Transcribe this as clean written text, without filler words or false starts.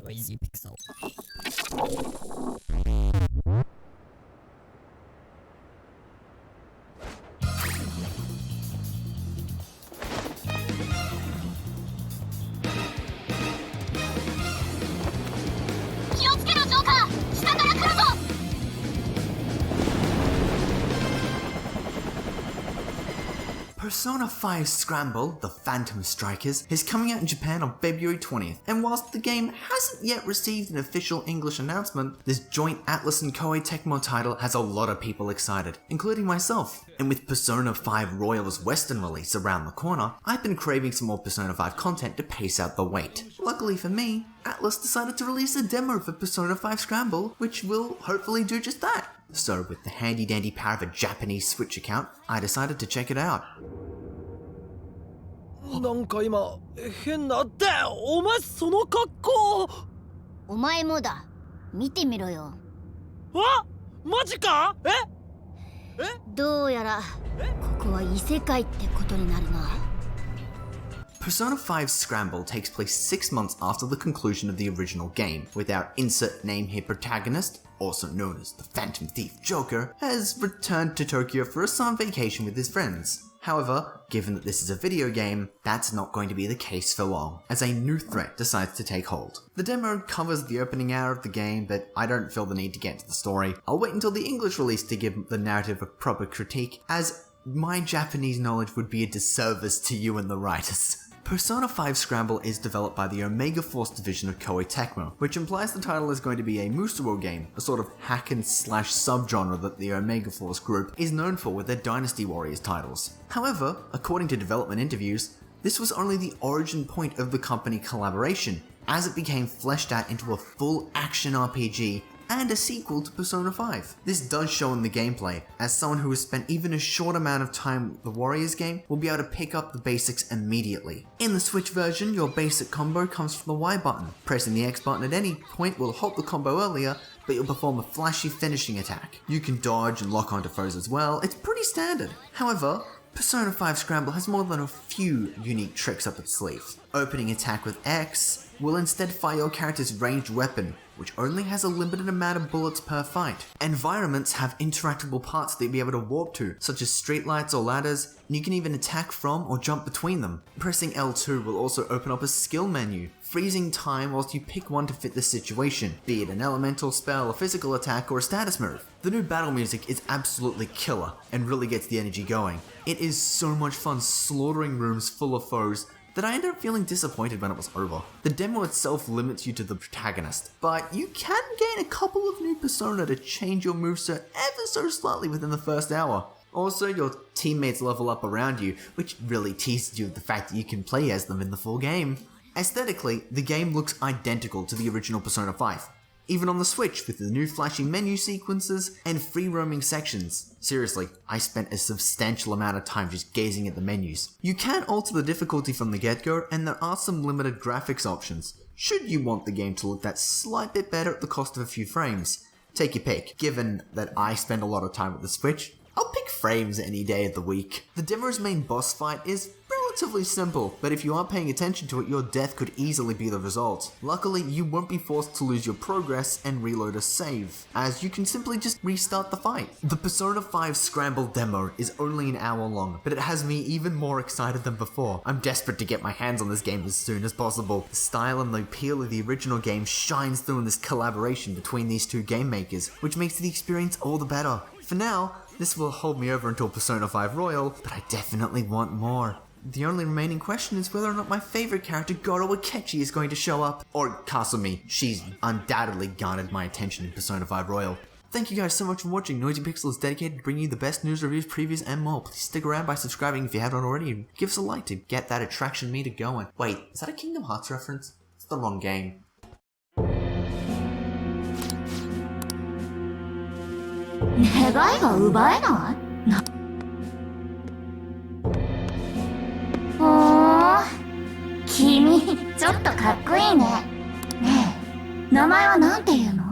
Noisy pixel. 気をつけろジョーカー、下から来るぞ。 Persona 5 Scramble, The Phantom Strikers, is coming out in Japan on February 20th, and whilst the game hasn't yet received an official English announcement, this joint Atlus and Koei Tecmo title has a lot of people excited, including myself. And with Persona 5 Royal's Western release around the corner, I've been craving some more Persona 5 content to pace out the wait. Luckily for me, Atlus decided to release a demo for Persona 5 Scramble, which will hopefully do just that. So with the handy dandy power of a Japanese Switch account, I decided to check it out. なんか今変なってお前その格好お前もだ、見てみろよ。わマジかどうやらここは異世界ってことになるな。 Persona 5 Scramble takes place 6 months after the conclusion of the original game, with our insert name here protagonist, also known as the Phantom Thief Joker, has returned to Tokyo for a summer vacation with his friends. However, given that this is a video game, that's not going to be the case for long, as a new threat decides to take hold. The demo covers the opening hour of the game, but I don't feel the need to get into the story. I'll wait until the English release to give the narrative a proper critique, as my Japanese knowledge would be a disservice to you and the writers. Persona 5 Scramble is developed by the Omega Force division of Koei Tecmo, which implies the title is going to be a Musou game, a sort of hack and slash subgenre that the Omega Force group is known for with their Dynasty Warriors titles. However, according to development interviews, this was only the origin point of the company collaboration, as it became fleshed out into a full action RPG and a sequel to Persona 5. This does show in the gameplay, as someone who has spent even a short amount of time with the Warriors game will be able to pick up the basics immediately. In the Switch version, your basic combo comes from the Y button. Pressing the X button at any point will halt the combo earlier, but you'll perform a flashy finishing attack. You can dodge and lock onto foes as well. It's pretty standard. However, Persona 5 Scramble has more than a few unique tricks up its sleeve. Opening attack with X will instead fire your character's ranged weapon, which only has a limited amount of bullets per fight. Environments have interactable parts that you'll be able to warp to, such as streetlights or ladders, and you can even attack from or jump between them. Pressing L2 will also open up a skill menu, freezing time whilst you pick one to fit the situation, be it an elemental spell, a physical attack, or a status move. The new battle music is absolutely killer, and really gets the energy going. It is so much fun slaughtering rooms full of foes that I ended up feeling disappointed when it was over. The demo itself limits you to the protagonist, but you can gain a couple of new persona to change your moveset ever so slightly within the first hour. Also, your teammates level up around you, which really teases you with the fact that you can play as them in the full game. Aesthetically, the game looks identical to the original Persona 5. Even on the Switch, with the new flashy menu sequences and free roaming sections. Seriously, I spent a substantial amount of time just gazing at the menus. You can alter the difficulty from the get-go, and there are some limited graphics options, should you want the game to look that slight bit better at the cost of a few frames. Take your pick. Given that I spend a lot of time with the Switch, I'll pick frames any day of the week. The demo's main boss fight is relatively simple, but if you aren't paying attention to it, your death could easily be the result. Luckily, you won't be forced to lose your progress and reload a save, as you can simply just restart the fight. The Persona 5 Scramble demo is only an hour long, but it has me even more excited than before. I'm desperate to get my hands on this game as soon as possible. The style and the appeal of the original game shines through in this collaboration between these two game makers, which makes the experience all the better. For now, this will hold me over until Persona 5 Royal, but I definitely want more. The only remaining question is whether or not my favorite character, Goro Akechi, is going to show up. Or Kasumi. She's undoubtedly garnered my attention in Persona 5 Royal. Thank you guys so much for watching. Noisy Pixel is dedicated to bringing you the best news, reviews, previews, and more. Please stick around by subscribing if you haven't already, and give us a like to get that attraction meter going. Wait, is that a Kingdom Hearts reference? It's the wrong game. 願いが奪えない？ほー、君ちょっとかっこいいね。ねえ、名前はなんていうの？